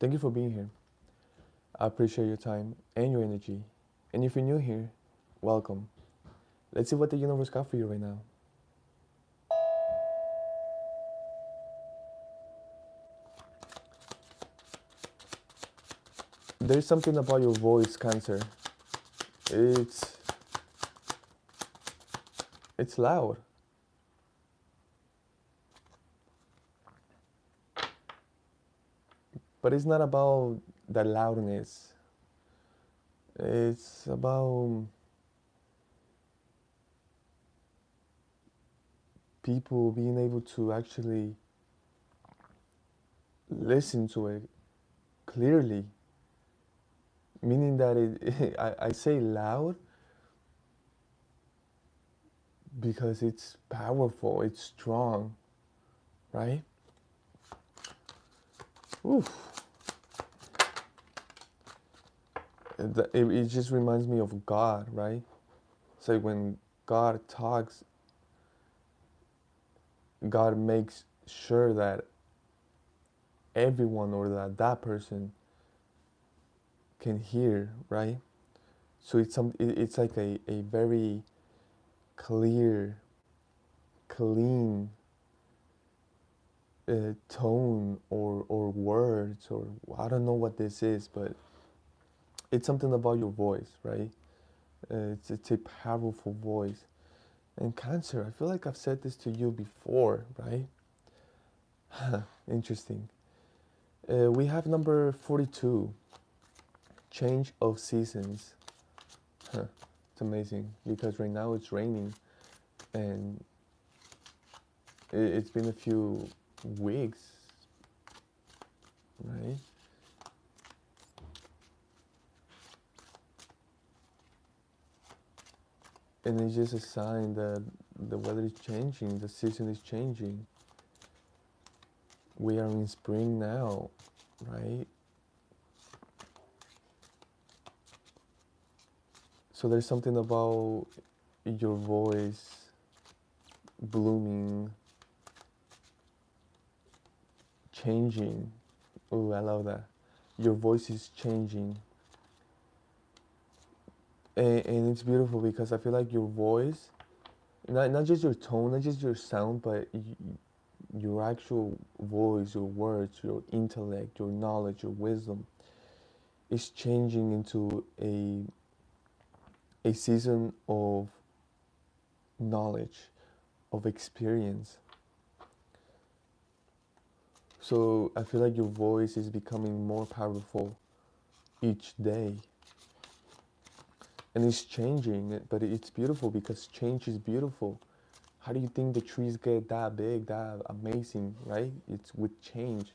Thank you for being here. I appreciate your time and your energy. And if you're new here, welcome. Let's see what the universe got for you right now. There's something about your voice, Cancer. It's it's loud. But it's not about the loudness. It's about people being able to actually listen to it clearly. Meaning that I say loud because it's powerful, it's strong, right? Oof. It just reminds me of God, right? It's like when God talks, God makes sure that everyone or that person can hear, right? So it's like a very clear, clean tone or words or I don't know what this is, but it's something about your voice, right? It's a powerful voice. And Cancer, I feel like I've said this to you before, right? Interesting. We have number 42, change of seasons. It's amazing because right now it's raining and it's been a few weeks, right? And it's just a sign that the weather is changing, the season is changing. We are in spring now, right? So there's something about your voice blooming, changing. Oh, I love that. Your voice is changing. And it's beautiful because I feel like your voice, not just your tone, not just your sound, but your actual voice, your words, your intellect, your knowledge, your wisdom is changing into a season of knowledge, of experience. So I feel like your voice is becoming more powerful each day. And it's changing, but it's beautiful because change is beautiful. How do you think the trees get that big, that amazing, right? It's with change.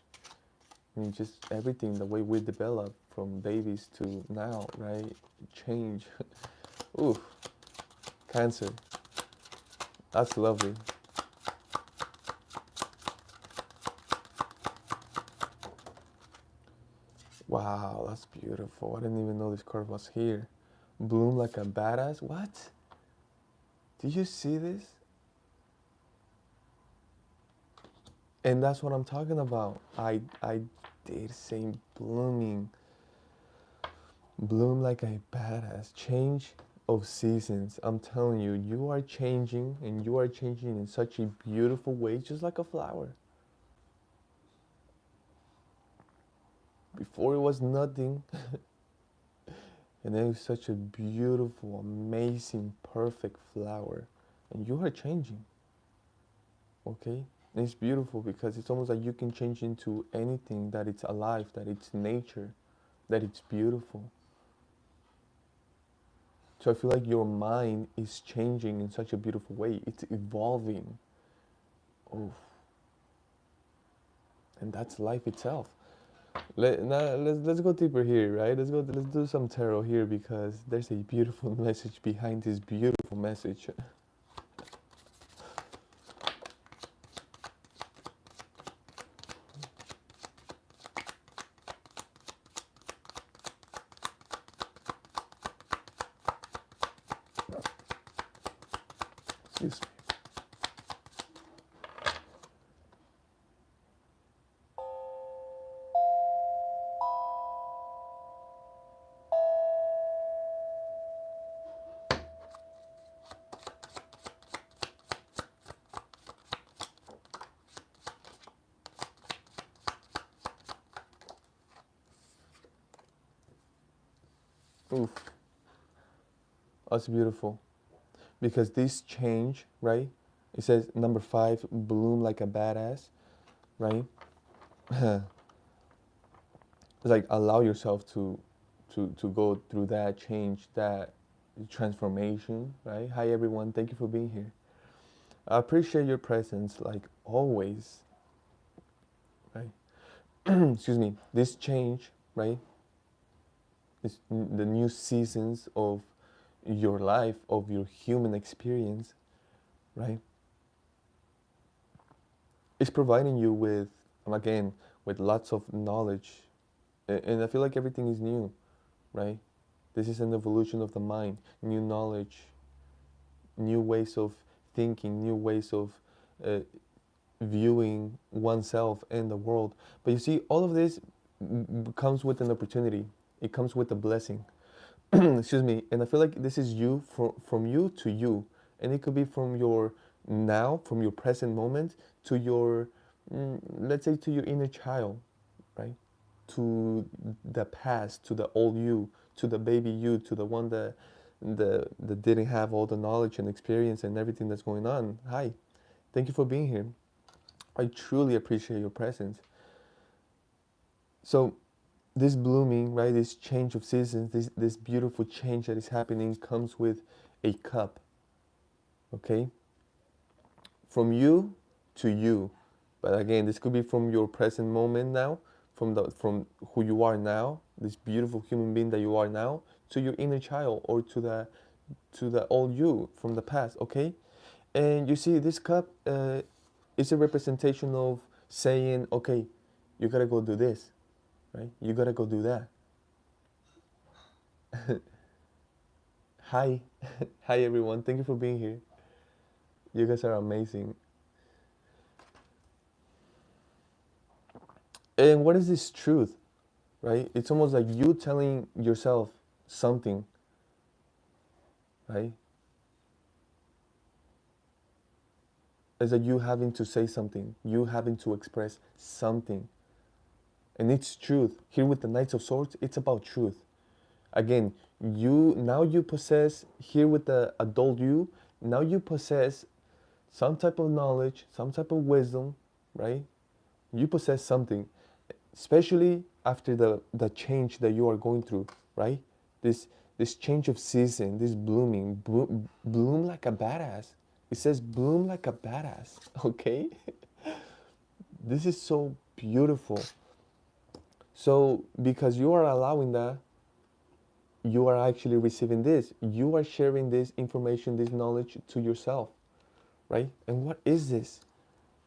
I mean, just everything, the way we develop from babies to now, right? Change. Ooh, Cancer. That's lovely. Wow, that's beautiful. I didn't even know this card was here. Bloom like a badass. What? Do you see this? And that's what I'm talking about. I did say blooming. Bloom like a badass. Change of seasons. I'm telling you, you are changing and you are changing in such a beautiful way, just like a flower. Before it was nothing, and then it's such a beautiful, amazing, perfect flower. And you are changing, okay? And it's beautiful because it's almost like you can change into anything that it's alive, that it's nature, that it's beautiful. So I feel like your mind is changing in such a beautiful way. It's evolving. Oh, and that's life itself. Let's go deeper here, right? Let's do some tarot here because there's a beautiful message behind this beautiful message. Excuse me. Oof, that's beautiful. Because this change, right? It says number 5, bloom like a badass, right? It's like allow yourself to go through that change, that transformation, right? Hi everyone, thank you for being here. I appreciate your presence like always, right? Excuse me. This change, right? This the new seasons of your life, of your human experience, right? It's providing you with, again, with lots of knowledge, and I feel like everything is new, right? This is an evolution of the mind, new knowledge, new ways of thinking, new ways of uh, viewing oneself and the world. But you see, all of this comes with an opportunity. It comes with a blessing. Excuse me. And I feel like this is you, from you to you, and it could be from your now, from your present moment to your, let's say, to your inner child, right? To the past, to the old you, to the baby you, to the one that didn't have all the knowledge and experience and everything that's going on. Hi, thank you for being here. I truly appreciate your presence. So this blooming, right, this change of seasons, this beautiful change that is happening comes with a cup, okay? From you to you. But again, this could be from your present moment now, from who you are now, this beautiful human being that you are now, to your inner child, or to the old you from the past, okay? And you see, this cup is a representation of saying, okay, you gotta go do this, right? You gotta go do that. Hi, hi everyone. Thank you for being here. You guys are amazing. And what is this truth, right? It's almost like you telling yourself something, right? It's like you having to say something, you having to express something. And it's truth. Here with the Knights of Swords, it's about truth. Again, you possess, here with the adult you, now you possess some type of knowledge, some type of wisdom, right? You possess something, especially after the change that you are going through, right? This change of season, this blooming, bloom like a badass. It says bloom like a badass, okay? This is so beautiful. So because you are allowing that, you are actually receiving this. You are sharing this information, this knowledge to yourself, right? And what is this?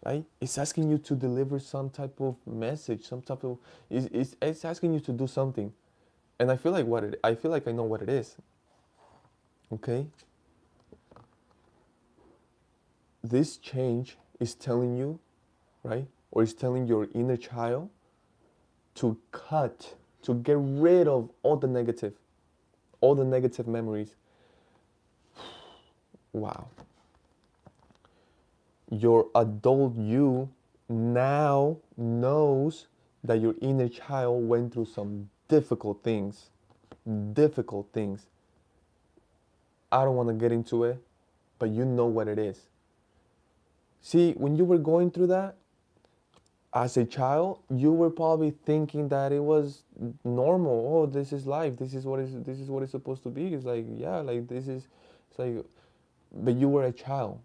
Right? It's asking you to deliver some type of message, some type of, it's asking you to do something. And I feel like I know what it is. Okay? This change is telling you, right? Or is telling your inner child to cut, to get rid of all the negative memories. Wow. Your adult you now knows that your inner child went through some difficult things. Difficult things. I don't want to get into it, but you know what it is. See, when you were going through that, as a child, you were probably thinking that it was normal. Oh, this is life. This is what it's supposed to be. It's like, yeah, like this is, it's like, but you were a child.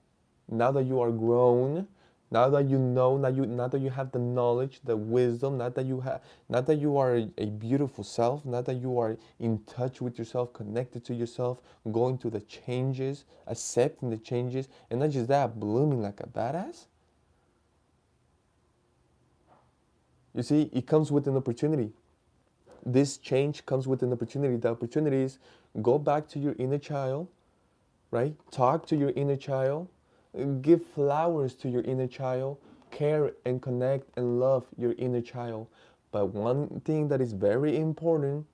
Now that you are grown, now that you know, now that you have the knowledge, the wisdom, not that you are a beautiful self, not that you are in touch with yourself, connected to yourself, going through the changes, accepting the changes, and not just that, blooming like a badass. You see, it comes with an opportunity. This change comes with an opportunity. The opportunity is go back to your inner child, right? Talk to your inner child, give flowers to your inner child, care and connect and love your inner child. But one thing that is very important,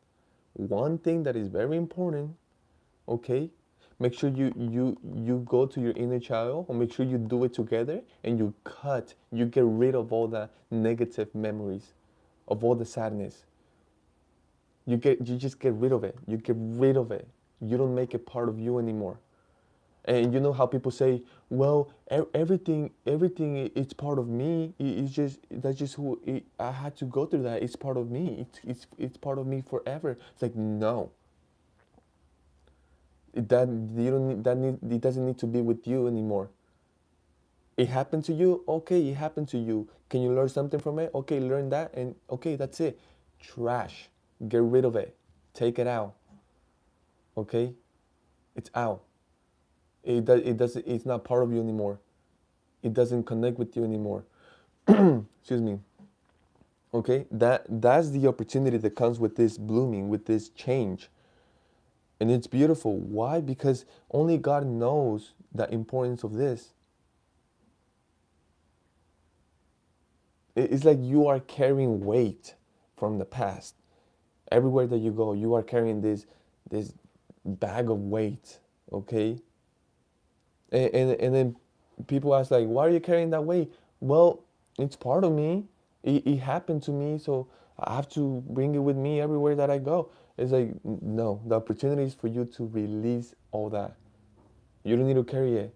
okay? Make sure you go to your inner child, or make sure you do it together, and you get rid of all the negative memories, of all the sadness. You just get rid of it. You get rid of it. You don't make it part of you anymore. And you know how people say, well, everything it's part of me. It's just that's just I had to go through that. It's part of me. It's part of me forever. It's like no, that you don't need, that need, it doesn't need to be with you anymore. It happened to you. Okay, it happened to you. Can you learn something from it? Okay, learn that, and okay, that's it. Trash. Get rid of it. Take it out. Okay, it's out. It doesn't. It's not part of you anymore. It doesn't connect with you anymore. Excuse me. Okay, that's the opportunity that comes with this blooming, with this change, and it's beautiful. Why? Because only God knows the importance of this. It's like you are carrying weight from the past. Everywhere that you go, you are carrying this bag of weight. Okay, and then people ask like, why are you carrying that weight? Well, it's part of me. It happened to me, so I have to bring it with me everywhere that I go. It's like no, the opportunity is for you to release all that. You don't need to carry it.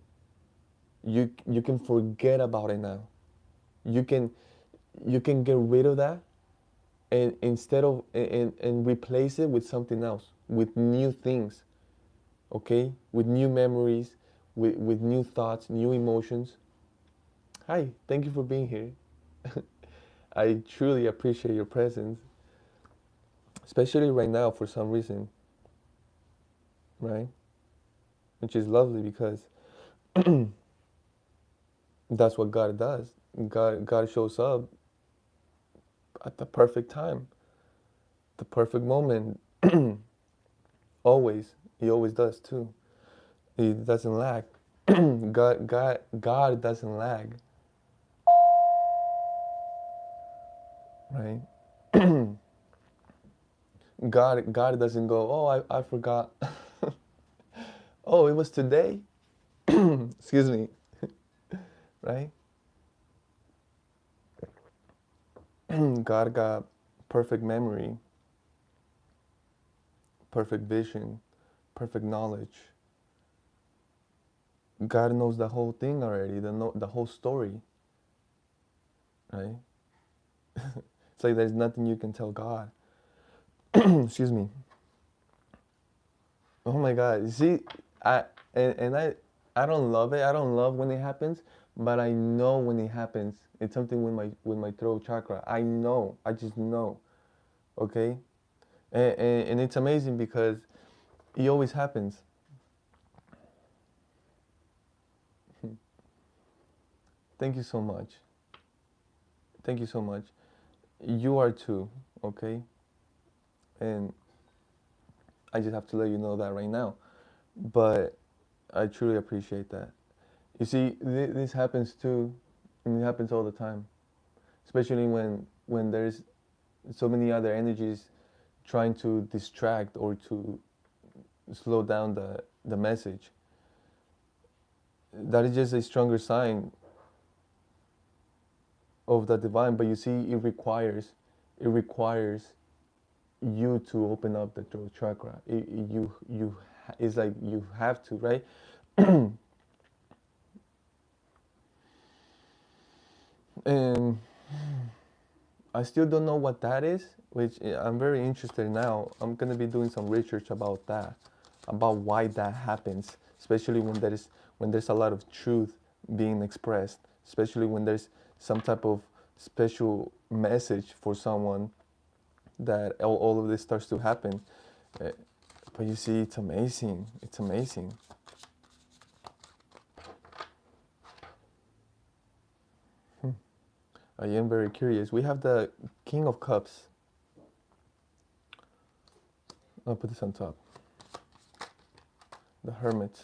You can forget about it now. You can you can get rid of that, and instead of and replace it with something else, with new things. Okay, with new memories, with new thoughts, new emotions. Hi, thank you for being here. I truly appreciate your presence, especially right now for some reason, right? Which is lovely because that's what God does. God shows up at the perfect time, the perfect moment. Always, He always does too. He doesn't lag. God doesn't lag, right? God doesn't go, oh, I forgot. Oh, it was today. Excuse me, right? God got perfect memory, perfect vision, perfect knowledge. God knows the whole thing already, the whole story, right? It's like there's nothing you can tell God. Excuse me. Oh my God. You see, I and I don't love it. I don't love when it happens, but I know when it happens. It's something with my throat chakra. I know. I just know. Okay? And it's amazing because it always happens. Thank you so much. Thank you so much. You are too, okay? And I just have to let you know that right now. But I truly appreciate that. You see, this happens too, and it happens all the time, especially when there's so many other energies trying to distract or to slow down the message. That is just a stronger sign of the divine. But you see, it requires you to open up the throat chakra. It's like you have to, right? And I still don't know what that is, which I'm very interested now. I'm gonna be doing some research about that, about why that happens, especially when there's a lot of truth being expressed, especially when there's some type of special message for someone that all of this starts to happen. Uh, But you see, it's amazing. It's amazing. I am very curious. We have the King of Cups. I'll put this on top. The Hermit.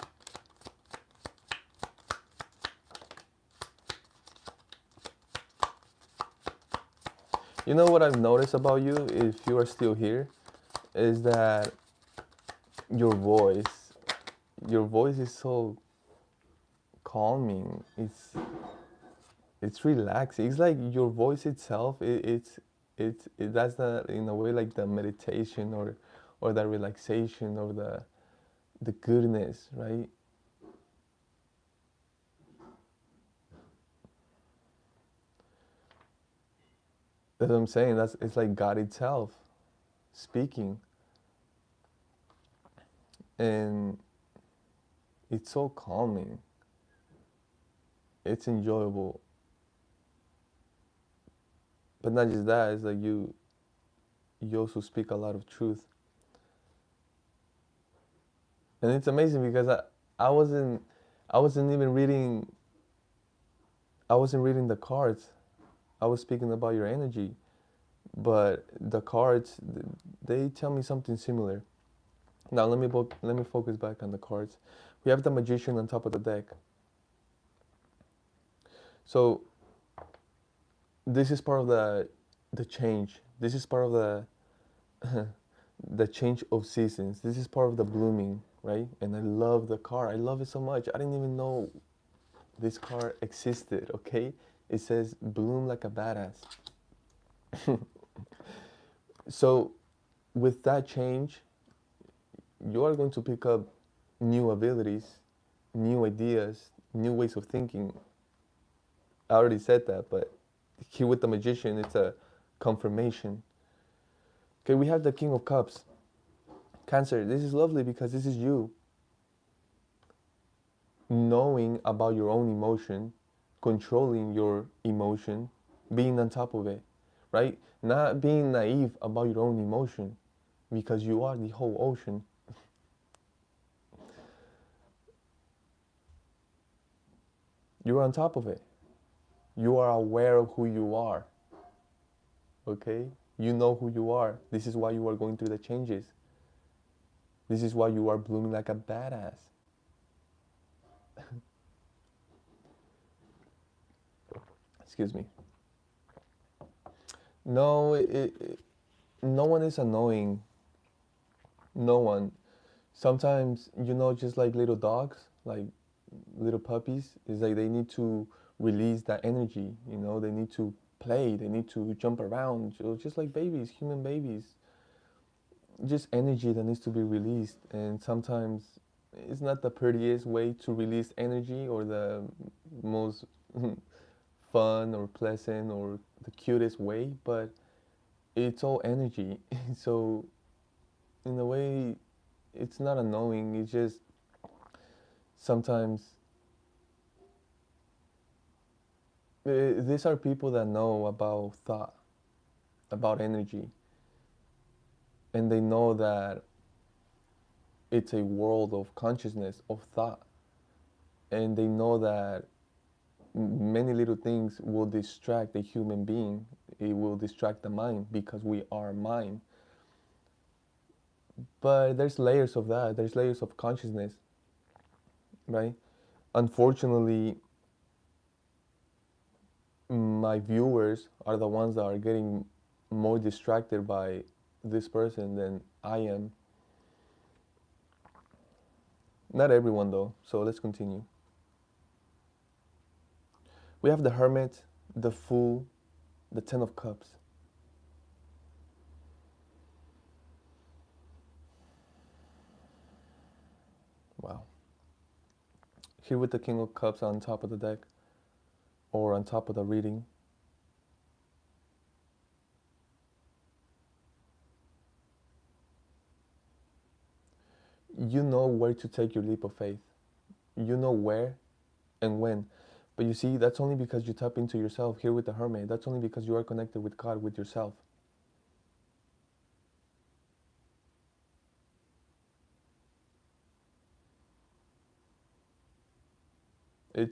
You know what I've noticed about you, if you are still here, is that your voice, your voice is so calming. It's relaxing. It's like your voice itself. It's That's the, in a way, like the meditation, or the relaxation, or the goodness, right? That's what I'm saying. That's It's like God itself speaking, and it's so calming. It's enjoyable, but not just that. It's like you also speak a lot of truth, and it's amazing because I wasn't I wasn't even reading I wasn't reading the cards. I was speaking about your energy, but the cards, they tell me something similar. Now let me focus back on the cards. We have the magician on top of the deck. So this is part of the change. This is part of the the change of seasons. This is part of the blooming, right? And I love the card. I love it so much. I didn't even know this card existed. Okay, it says bloom like a badass. So with that change, you are going to pick up new abilities, new ideas, new ways of thinking. I already said that, but here with the magician, it's a confirmation. Okay, we have the King of Cups. Cancer, this is lovely because this is you knowing about your own emotion, controlling your emotion, being on top of it, right? Not being naive about your own emotion because you are the whole ocean. You're on top of it. You are aware of who you are, okay? You know who you are. This is why you are going through the changes. This is why you are blooming like a badass. Excuse me. No, no one is annoying. No one. Sometimes, just like little dogs, like little puppies, is like they need to release that energy. They need to play. They need to jump around. Just like babies, human babies. Just energy that needs to be released. And sometimes it's not the prettiest way to release energy, or the most fun or pleasant or the cutest way, but it's all energy. So in a way, it's not annoying. It's just sometimes these are people that know about thought, about energy, and they know that it's a world of consciousness, of thought, and they know that many little things will distract a human being. It will distract the mind because we are mind. But there's layers of that. There's layers of consciousness, right? Unfortunately, my viewers are the ones that are getting more distracted by this person than I am. Not everyone though, so let's continue. We have the Hermit, the Fool, the Ten of Cups. Wow. Here with the King of Cups on top of the deck, or on top of the reading. You know where to take your leap of faith. You know where and when. But you see, that's only because you tap into yourself. Here with the Hermit, that's only because you are connected with God, with yourself.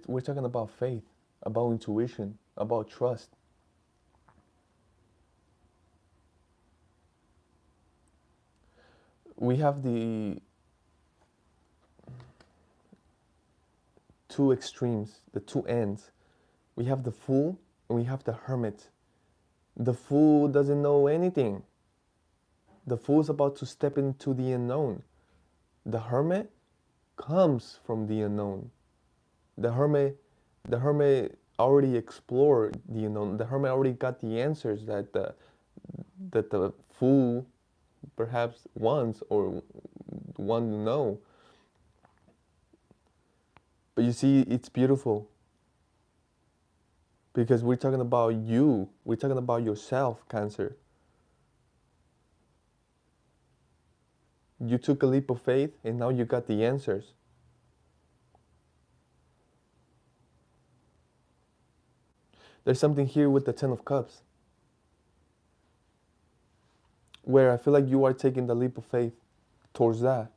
We're talking about faith, about intuition, about trust. We have the two extremes, the two ends. We have the Fool and we have the Hermit. The Fool doesn't know anything. The Fool's about to step into the unknown. The Hermit comes from the unknown. The Hermit, the Hermit already explored the unknown. The Hermit already got the answers that that the fool perhaps wants or want to know. But you see, it's beautiful because we're talking about you. We're talking about yourself, Cancer. You took a leap of faith and now you got the answers. There's something here with the Ten of Cups where I feel like you are taking the leap of faith towards that.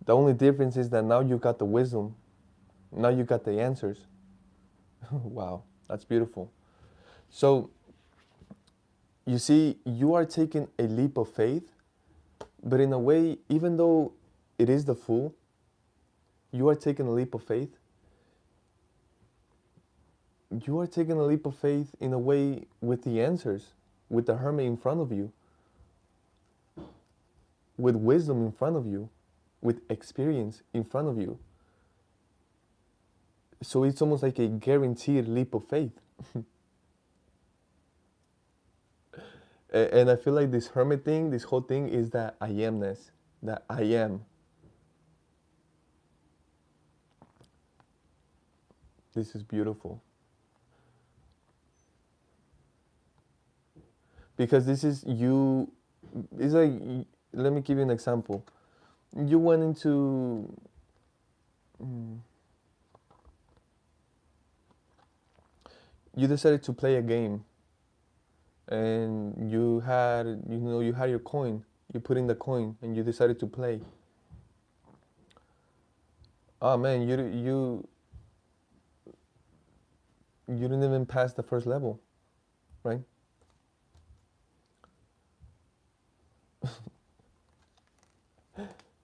The only difference is that now you got the wisdom. Now you got the answers. Wow, that's beautiful. So, you see, you are taking a leap of faith, but in a way, even though it is the fool, you are taking a leap of faith. You are taking a leap of faith in a way with the answers, with the hermit in front of you, with wisdom in front of you, with experience in front of you. So it's almost like a guaranteed leap of faith. And I feel like this hermit thing, this whole thing is that I amness, that I am. This is beautiful. Because this is you, it's like, let me give you an example. You went into, you decided to play a game and you had your coin, you put in the coin and you decided to play. Oh man, you didn't even pass the first level, right?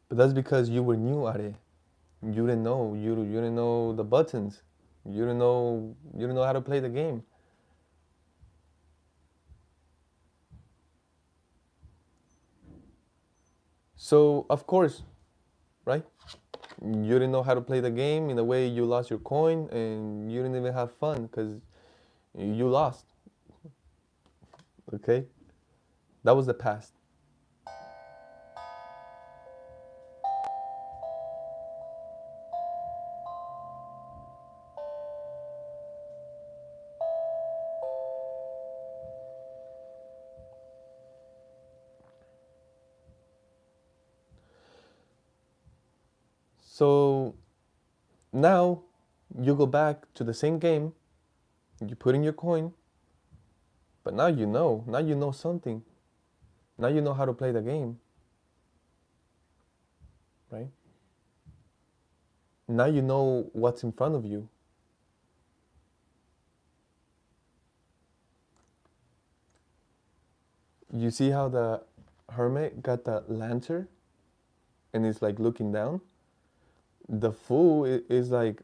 But that's because you were new at it. You didn't know. You didn't know the buttons. You didn't know how to play the game. So of course, right? You didn't know how to play the game. In a way, you lost your coin, and you didn't even have fun because you lost. Okay, that was the past. So now you go back to the same game. You put in your coin, but now you know. Now you know something. Now you know how to play the game, right? Now you know what's in front of you. You see how the hermit got the lantern and is like looking down? The fool is like,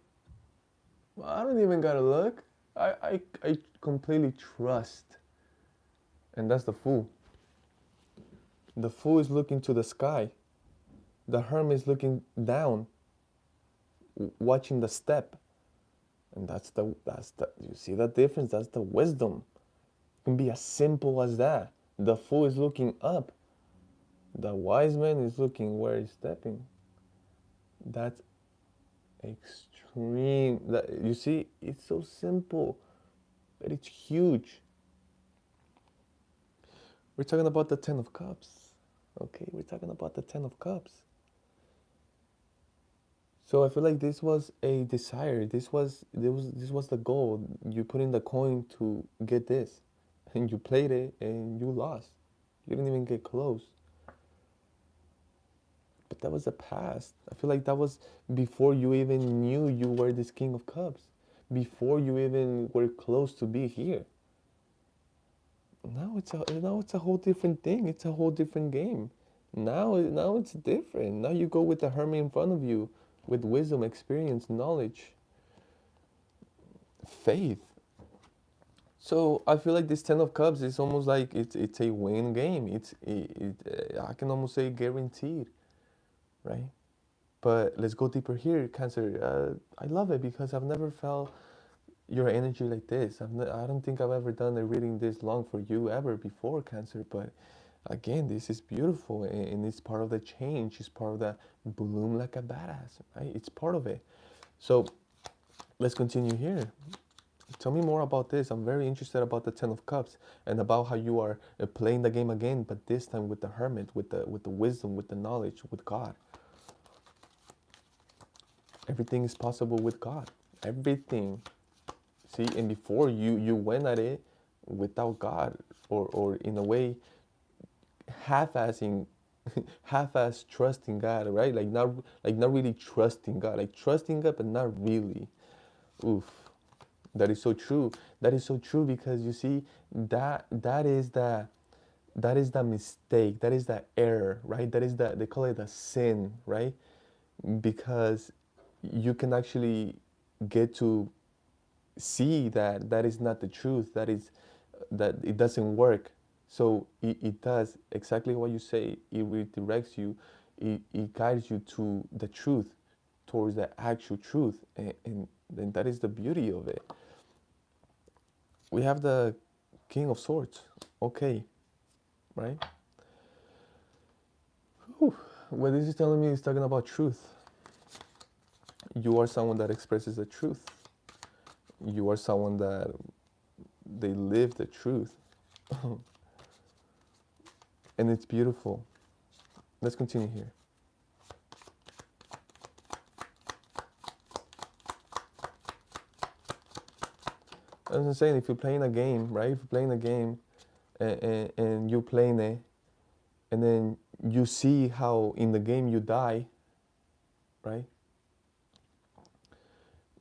"Well, I don't even gotta look. I completely trust." And that's the fool. The fool is looking to the sky. The hermit is looking down, watching the step. And that's the you see that difference? That's the wisdom. It can be as simple as that. The fool is looking up. The wise man is looking where he's stepping. That's extreme. That you see, it's so simple, but it's huge. We're talking about the Ten of Cups. Okay, we're talking about the Ten of Cups. So I feel like this was a desire. This was the goal. You put in the coin to get this, and you played it, and you lost. You didn't even get close. But that was the past. I feel like that was before you even knew you were this King of Cups. Before you even were close to be here. Now it's a whole different thing. It's a whole different game. Now it's different. Now you go with the hermit in front of you, with wisdom, experience, knowledge, faith. So I feel like this Ten of Cups is almost like it's a win game. I can almost say guaranteed, right? But let's go deeper here, Cancer. I love it because I've never felt your energy like this. I don't think I've ever done a reading this long for you ever before, Cancer, but again, this is beautiful, and it's part of the change. It's part of the bloom like a badass, right? It's part of it. So let's continue here. Tell me more about this. I'm very interested about the Ten of Cups and about how you are playing the game again, but this time with the Hermit, with the wisdom, with the knowledge, with God. Everything is possible with God. Everything. See, and before you went at it without God, or in a way half-assing, half-ass trusting God, right? Like not really trusting God, like trusting God but not really. Oof, that is so true. That is so true because you see that is the mistake. That is the error, right? That is the they call it a sin, right? Because you can actually get to see that that is not the truth, that it doesn't work. So it does exactly what you say. It redirects you, it guides you to the truth, towards the actual truth, and that is the beauty of it. We have the King of Swords. Okay, right. Whew. What this is telling me is talking about truth. You are someone that expresses the truth. You are someone that they live the truth. And it's beautiful. Let's continue here. As I'm saying, if you're playing a game, right? If you're playing a game, and you're playing it, and then you see how in the game you die, right?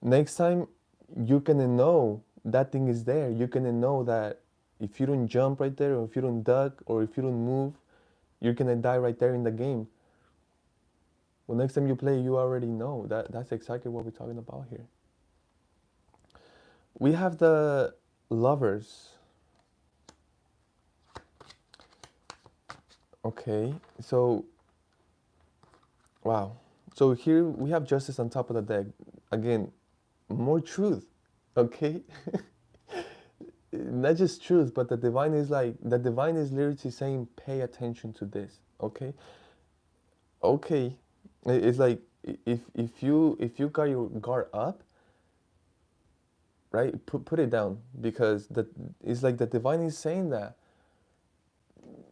Next time, you can know that thing is there. You can know that if you don't jump right there, or if you don't duck, or if you don't move, you're gonna die right there in the game. Well, next time you play, you already know that. That's exactly what we're talking about here. We have the Lovers. Okay, so wow. So here we have Justice on top of the deck. Again, more truth. Okay, not just truth, but the divine is literally saying, pay attention to this. Okay, okay. It's like if you got your guard up, right? Put it down, because it's like the divine is saying that.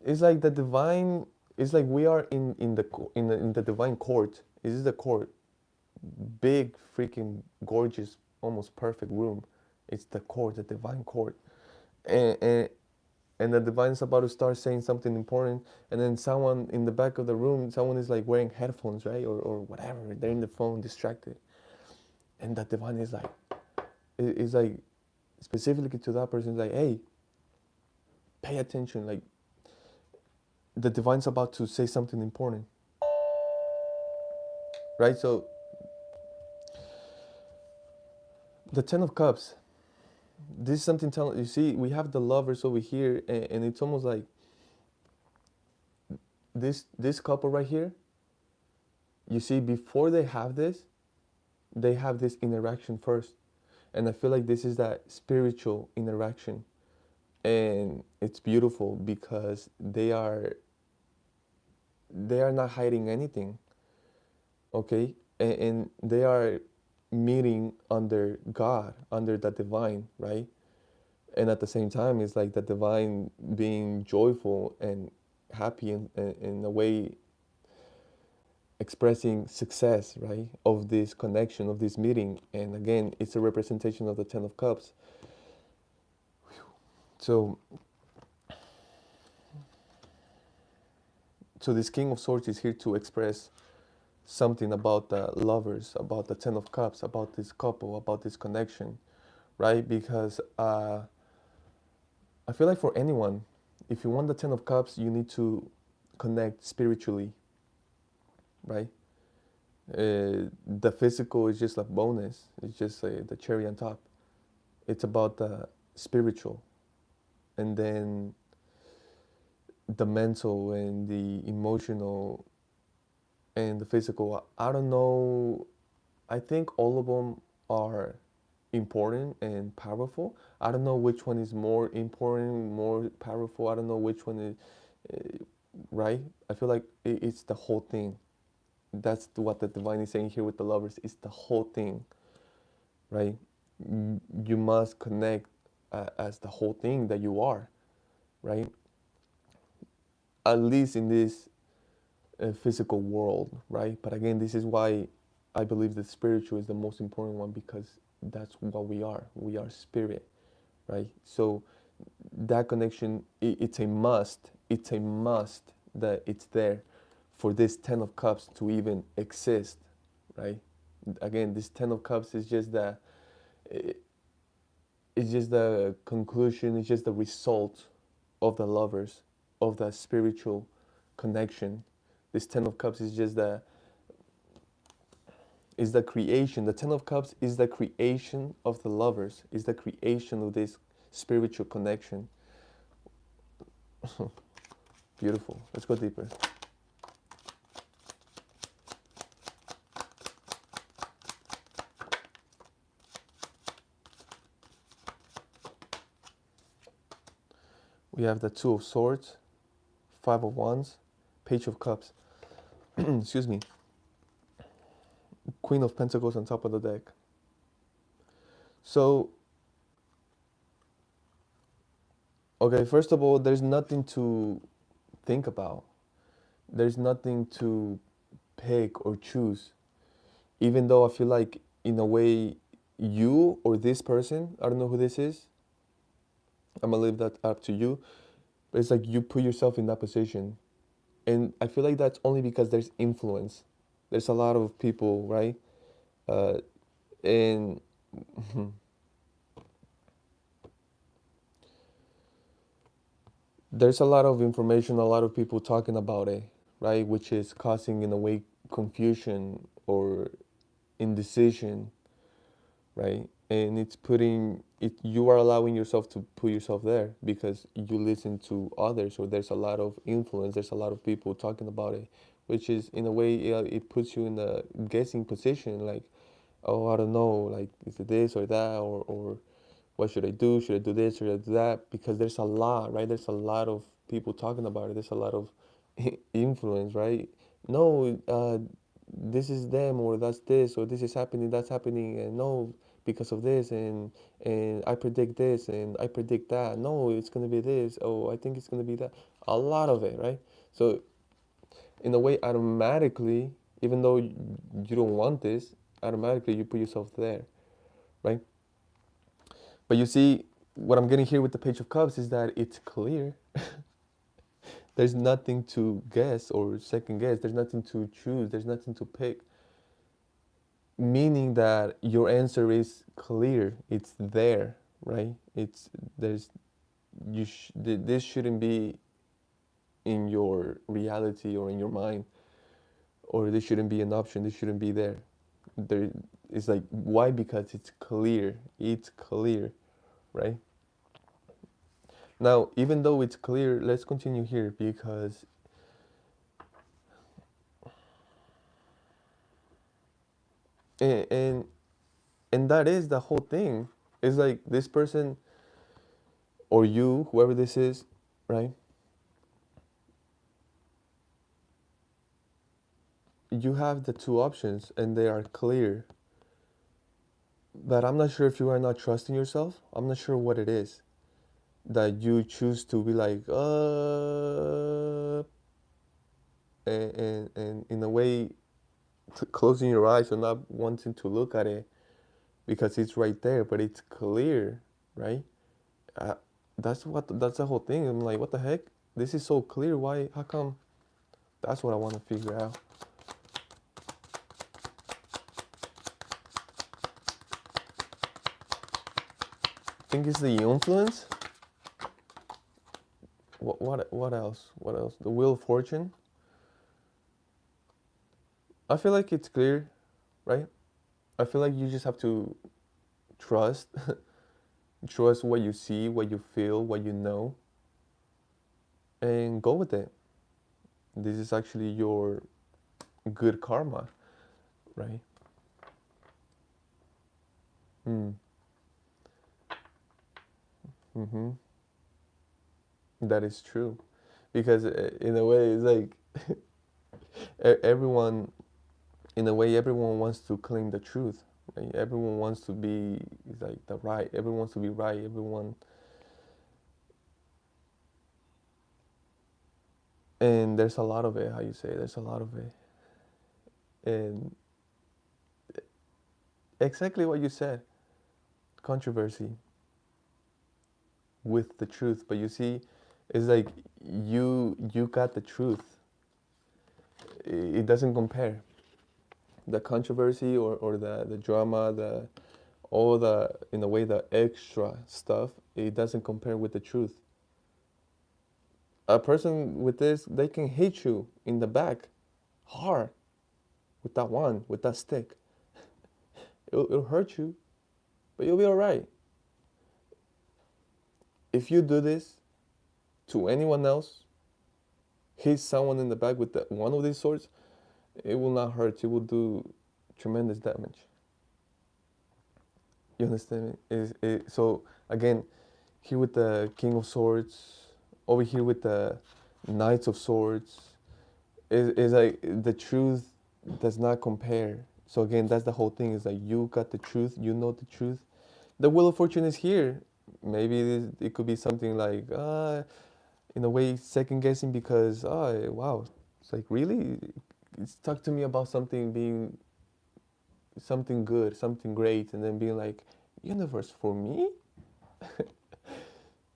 It's like the divine. It's like we are in the divine court. This is the court, big, freaking, gorgeous, almost perfect room. It's the court, the divine court, and and the divine is about to start saying something important, and then someone in the back of the room, someone is like wearing headphones, right, or whatever. They're in the phone, distracted, and the divine is like, is like specifically to that person, like, hey, pay attention. Like the divine's about to say something important, right? So the Ten of Cups. This is something telling you. See, we have the Lovers over here, and it's almost like this couple right here. You see, before they have this interaction first, and I feel like this is that spiritual interaction, and it's beautiful because they are not hiding anything. Okay, and they are meeting under God, under the divine, right? And at the same time, it's like the divine being joyful and happy, in a way, expressing success, right, of this connection, of this meeting. And again, it's a representation of the Ten of Cups. So this King of Swords is here to express something about the Lovers, about the Ten of Cups, about this couple, about this connection, right? Because I feel like for anyone, if you want the Ten of Cups, you need to connect spiritually, right? The physical is just a bonus. It's just the cherry on top. It's about the spiritual, and then the mental and the emotional and the physical. I don't know. I think all of them are. important and powerful. I don't know which one is more important, more powerful. I don't know which one is right. I feel like it's the whole thing. That's what the divine is saying here with the lovers. It's the whole thing, right? You must connect as the whole thing that you are, right? At least in this physical world, right? But again, this is why I believe the spiritual is the most important one, because that's what we are. We are spirit, right? So that connection, it's a must. It's a must that it's there for this Ten of Cups to even exist, right? Again, this Ten of Cups is just it's just the conclusion. It's just the result of the lovers, of the spiritual connection. This Ten of Cups is the creation. The Ten of Cups is the creation of the lovers. Is the creation of this spiritual connection. Beautiful. Let's go deeper. We have the Two of Swords, Five of Wands, Page of Cups. Excuse me. Queen of Pentacles on top of the deck. So, okay, first of all, there's nothing to think about. There's nothing to pick or choose. Even though I feel like, in a way, you or this person, I don't know who this is, I'm gonna leave that up to you. But it's like you put yourself in that position. And I feel like that's only because there's influence. There's a lot of people, right? Uh, and there's a lot of information, a lot of people talking about it, right? Which is causing, in a way, confusion or indecision, right? And it's putting it, you are allowing yourself to put yourself there because you listen to others, or there's a lot of influence, there's a lot of people talking about it, which is, in a way, it puts you in a guessing position, like, oh, I don't know, like, is it this or that, or what should I do? Should I do this? Should I do that? Because there's a lot, right? There's a lot of people talking about it. There's a lot of influence, right? No, this is them, or that's this, or this is happening, that's happening, and no, because of this, and I predict this, and I predict that. No, it's gonna be this. Oh, I think it's gonna be that. A lot of it, right? So, in a way, automatically, even though you don't want this, automatically you put yourself there, right? But you see, what I'm getting here with the Page of Cups is that it's clear. There's nothing to guess or second guess. There's nothing to choose. There's nothing to pick. Meaning that your answer is clear. It's there, right? It's there's this shouldn't be in your reality or in your mind, or this shouldn't be an option. This shouldn't be there. There, it's like, why? Because it's clear. It's clear, right? Now, even though it's clear, let's continue here, because and and, and that is the whole thing. It's like this person, or you, whoever this is, right? You have the two options and they are clear. But I'm not sure if you are not trusting yourself. I'm not sure what it is that you choose to be like, and in a way, closing your eyes or not wanting to look at it because it's right there, but it's clear, right? Uh, that's the whole thing. I'm like, what the heck? This is so clear. Why? How come? That's what I want to figure out. I think it's the influence. What else? What else? The Wheel of Fortune. I feel like it's clear, right? I feel like you just have to trust, trust what you see, what you feel, what you know, and go with it. This is actually your good karma, right? Mm. Mm-hmm. That is true. Because in a way, it's like everyone, in a way, everyone wants to claim the truth. Right? Everyone wants to be like the right. Everyone wants to be right. Everyone, and there's a lot of it. How you say? There's a lot of it, and exactly what you said. Controversy with the truth, but you see, it's like you got the truth. It doesn't compare. The controversy or the drama, the all the in a way the extra stuff, it doesn't compare with the truth. A person with this, they can hit you in the back hard with that stick. It'll hurt you, but you'll be all right. If you do this to anyone else, hit someone in the back with one of these swords, it will not hurt. It will do tremendous damage. You understand me? So again, here with the King of Swords, over here with the Knights of Swords, is like the truth does not compare. So again, that's the whole thing. Is like you got the truth, you know the truth. The Wheel of Fortune is here. Maybe it could be something like, in a way, second guessing because, oh wow, it's like really, it's talk to me about something being something good, something great, and then being like, universe for me.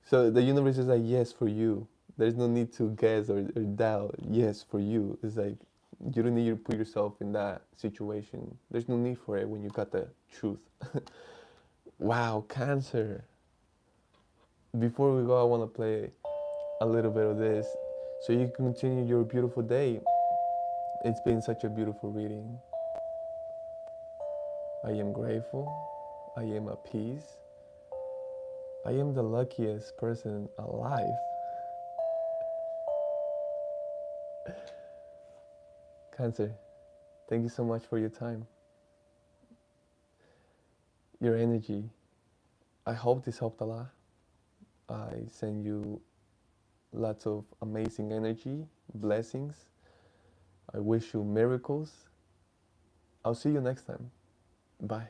So the universe is like, yes, for you. There's no need to guess or doubt. Yes, for you. It's like you don't need to put yourself in that situation. There's no need for it when you got the truth. Wow, Cancer. Before we go, I want to play a little bit of this so you can continue your beautiful day. It's been such a beautiful reading. I am grateful. I am at peace. I am the luckiest person alive. Cancer, thank you so much for your time, your energy. I hope this helped a lot. I send you lots of amazing energy, blessings. I wish you miracles. I'll see you next time. Bye.